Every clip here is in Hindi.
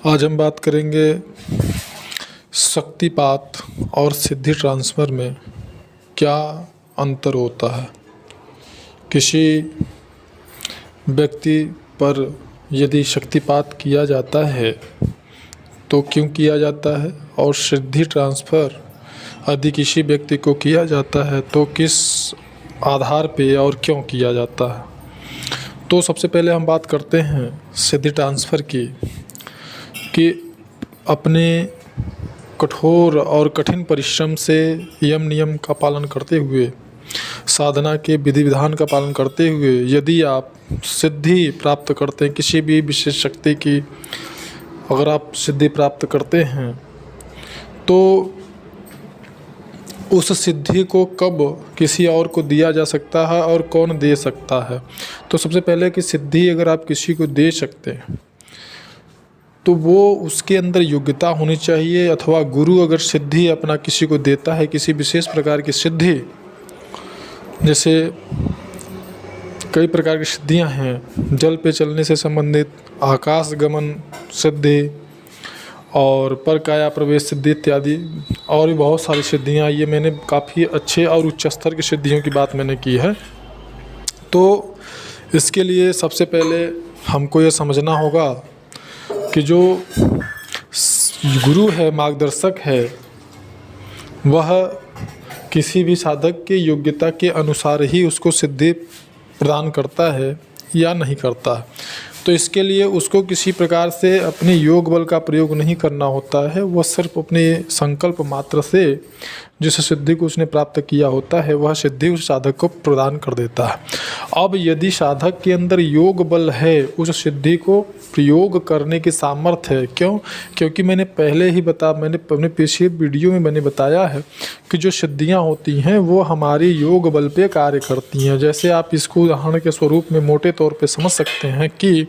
आज हम बात करेंगे शक्तिपात और सिद्धि ट्रांसफ़र में क्या अंतर होता है। किसी व्यक्ति पर यदि शक्तिपात किया जाता है तो क्यों किया जाता है, और सिद्धि ट्रांसफ़र यदि किसी व्यक्ति को किया जाता है तो किस आधार पे और क्यों किया जाता है। तो सबसे पहले हम बात करते हैं सिद्धि ट्रांसफ़र की, कि अपने कठोर और कठिन परिश्रम से यम नियम का पालन करते हुए, साधना के विधि विधान का पालन करते हुए यदि आप सिद्धि प्राप्त करते हैं, किसी भी विशेष शक्ति की अगर आप सिद्धि प्राप्त करते हैं तो उस सिद्धि को कब किसी और को दिया जा सकता है और कौन दे सकता है। तो सबसे पहले कि सिद्धि अगर आप किसी को दे सकते हैं तो वो उसके अंदर योग्यता होनी चाहिए, अथवा गुरु अगर सिद्धि अपना किसी को देता है, किसी विशेष प्रकार की सिद्धि, जैसे कई प्रकार की सिद्धियां हैं, जल पे चलने से संबंधित आकाश गमन सिद्धि और पर काया प्रवेश सिद्धि इत्यादि, और भी बहुत सारी सिद्धियां। ये मैंने काफ़ी अच्छे और उच्च स्तर की सिद्धियों की बात मैंने की है। तो इसके लिए सबसे पहले हमको ये समझना होगा कि जो गुरु है, मार्गदर्शक है, वह किसी भी साधक के योग्यता के अनुसार ही उसको सिद्धि प्रदान करता है या नहीं करता है। तो इसके लिए उसको किसी प्रकार से अपने योग बल का प्रयोग नहीं करना होता है, वह सिर्फ अपने संकल्प मात्र से जिस सिद्धि को उसने प्राप्त किया होता है वह सिद्धि उस साधक को प्रदान कर देता है। अब यदि साधक के अंदर योग बल है, उस सिद्धि को प्रयोग करने की सामर्थ्य है, क्योंकि मैंने अपने पिछले वीडियो में मैंने बताया है कि जो सिद्धियां होती हैं वो हमारी योग बल पे कार्य करती हैं। जैसे आप इसको उदाहरण के स्वरूप में मोटे तौर पे समझ सकते हैं कि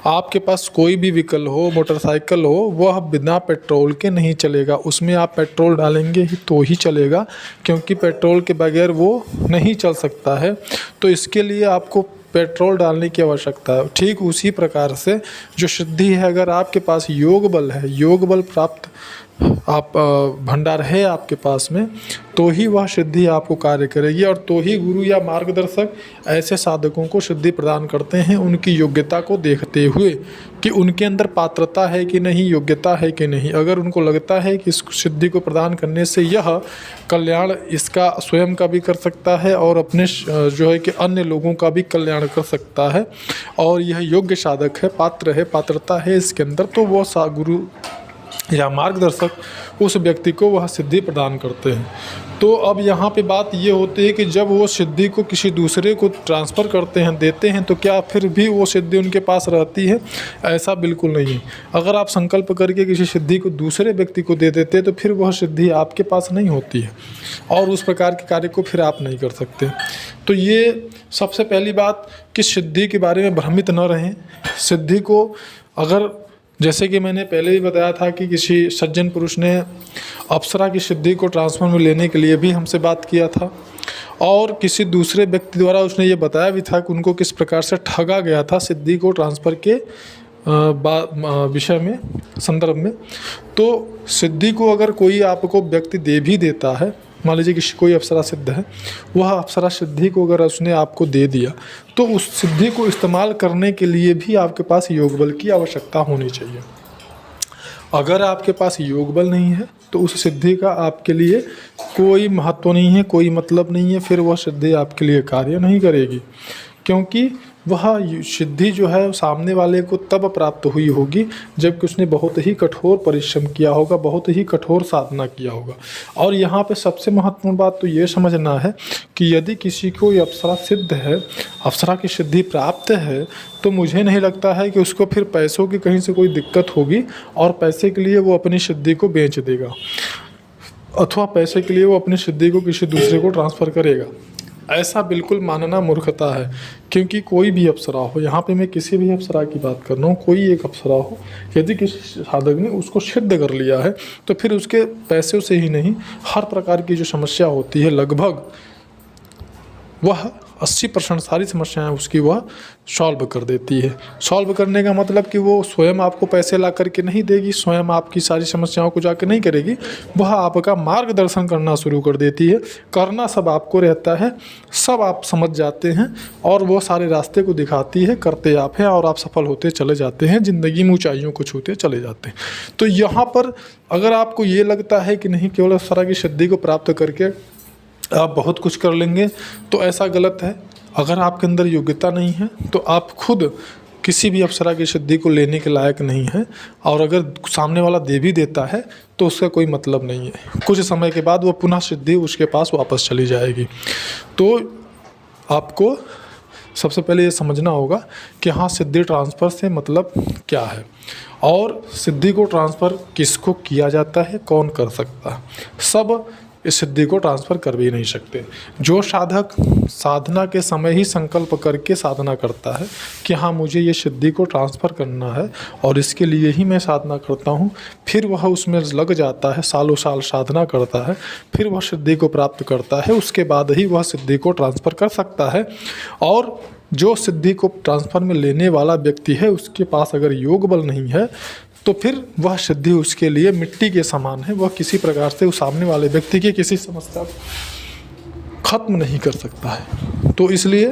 आपके पास कोई भी व्हीकल हो, मोटरसाइकिल हो, वह बिना पेट्रोल के नहीं चलेगा। उसमें आप पेट्रोल डालेंगे ही तो ही चलेगा, क्योंकि पेट्रोल के बगैर वो नहीं चल सकता है। तो इसके लिए आपको पेट्रोल डालने की आवश्यकता है। ठीक उसी प्रकार से जो सिद्धि है, अगर आपके पास योग बल है, योग बल प्राप्त आप भंडार है आपके पास में, तो ही वह सिद्धि आपको कार्य करेगी, और तो ही गुरु या मार्गदर्शक ऐसे साधकों को सिद्धि प्रदान करते हैं उनकी योग्यता को देखते हुए कि उनके अंदर पात्रता है कि नहीं, योग्यता है कि नहीं। अगर उनको लगता है कि इस सिद्धि को प्रदान करने से यह कल्याण इसका स्वयं का भी कर सकता है और अपने जो है कि अन्य लोगों का भी कल्याण कर सकता है, और यह योग्य साधक है, पात्र है, पात्रता है इसके अंदर, तो वह गुरु या मार्गदर्शक उस व्यक्ति को वह सिद्धि प्रदान करते हैं। तो अब यहाँ पे बात ये होती है कि जब वो सिद्धि को किसी दूसरे को ट्रांसफ़र करते हैं, देते हैं, तो क्या फिर भी वो सिद्धि उनके पास रहती है? ऐसा बिल्कुल नहीं है। अगर आप संकल्प करके किसी सिद्धि को दूसरे व्यक्ति को दे देते तो फिर वह सिद्धि आपके पास नहीं होती है और उस प्रकार के कार्य को फिर आप नहीं कर सकते। तो ये सबसे पहली बात कि सिद्धि के बारे में भ्रमित न रहें। सिद्धि को अगर, जैसे कि मैंने पहले ही बताया था कि किसी सज्जन पुरुष ने अप्सरा की सिद्धि को ट्रांसफ़र में लेने के लिए भी हमसे बात किया था, और किसी दूसरे व्यक्ति द्वारा उसने ये बताया भी था कि उनको किस प्रकार से ठगा गया था सिद्धि को ट्रांसफ़र के विषय में, संदर्भ में। तो सिद्धि को अगर कोई आपको व्यक्ति दे भी देता है, मान लीजिए कि कोई अप्सरा सिद्ध है, वह अप्सरा सिद्धि को अगर उसने आपको दे दिया तो उस सिद्धि को इस्तेमाल करने के लिए भी आपके पास योग बल की आवश्यकता होनी चाहिए। अगर आपके पास योग बल नहीं है तो उस सिद्धि का आपके लिए कोई महत्व नहीं है, कोई मतलब नहीं है, फिर वह सिद्धि आपके लिए कार्य नहीं करेगी, क्योंकि वह सिद्धि जो है सामने वाले को तब प्राप्त हुई होगी जबकि उसने बहुत ही कठोर परिश्रम किया होगा, बहुत ही कठोर साधना किया होगा। और यहाँ पे सबसे महत्वपूर्ण बात तो ये समझना है कि यदि किसी को ये अप्सरा सिद्ध है, अप्सरा की सिद्धि प्राप्त है, तो मुझे नहीं लगता है कि उसको फिर पैसों की कहीं से कोई दिक्कत होगी और पैसे के लिए वो अपनी सिद्धि को बेच देगा, अथवा पैसे के लिए वो अपनी सिद्धि को किसी दूसरे को ट्रांसफ़र करेगा। ऐसा बिल्कुल मानना मूर्खता है, क्योंकि कोई भी अप्सरा हो, यहाँ पे मैं किसी भी अप्सरा की बात कर रहा हूँ, कोई एक अप्सरा हो, यदि किसी साधक ने उसको सिद्ध कर लिया है तो फिर उसके पैसों से ही नहीं, हर प्रकार की जो समस्या होती है लगभग वह 80% सारी समस्याएं उसकी वह सॉल्व कर देती है। सॉल्व करने का मतलब कि वो स्वयं आपको पैसे ला करके नहीं देगी, स्वयं आपकी सारी समस्याओं को जाके नहीं करेगी, वह आपका मार्गदर्शन करना शुरू कर देती है। करना सब आपको रहता है, सब आप समझ जाते हैं और वो सारे रास्ते को दिखाती है, करते आप हैं और आप सफल होते चले जाते हैं, ज़िंदगी में ऊंचाइयों को छूते चले जाते हैं। तो यहाँ पर अगर आपको ये लगता है कि नहीं केवल अप्सरा की सिद्धि को प्राप्त करके आप बहुत कुछ कर लेंगे, तो ऐसा गलत है। अगर आपके अंदर योग्यता नहीं है तो आप खुद किसी भी अप्सरा की सिद्धि को लेने के लायक नहीं है, और अगर सामने वाला दे भी देता है तो उसका कोई मतलब नहीं है। कुछ समय के बाद वो पुनः सिद्धि उसके पास वापस चली जाएगी। तो आपको सबसे पहले ये समझना होगा कि हाँ, सिद्धि ट्रांसफ़र से मतलब क्या है और सिद्धि को ट्रांसफ़र किसको किया जाता है, कौन कर सकता है। सब इस सिद्धि को ट्रांसफ़र कर भी नहीं सकते। जो साधक साधना के समय ही संकल्प करके साधना करता है कि हाँ, मुझे ये सिद्धि को ट्रांसफ़र करना है और इसके लिए ही मैं साधना करता हूँ, फिर वह उसमें लग जाता है, सालों साल साधना करता है, फिर वह सिद्धि को प्राप्त करता है, उसके बाद ही वह सिद्धि को ट्रांसफ़र कर सकता है। और जो सिद्धि को ट्रांसफ़र में लेने वाला व्यक्ति है, उसके पास अगर योग बल नहीं है तो फिर वह सिद्धि उसके लिए मिट्टी के समान है। वह किसी प्रकार से उस सामने वाले व्यक्ति की किसी समस्या को खत्म नहीं कर सकता है। तो इसलिए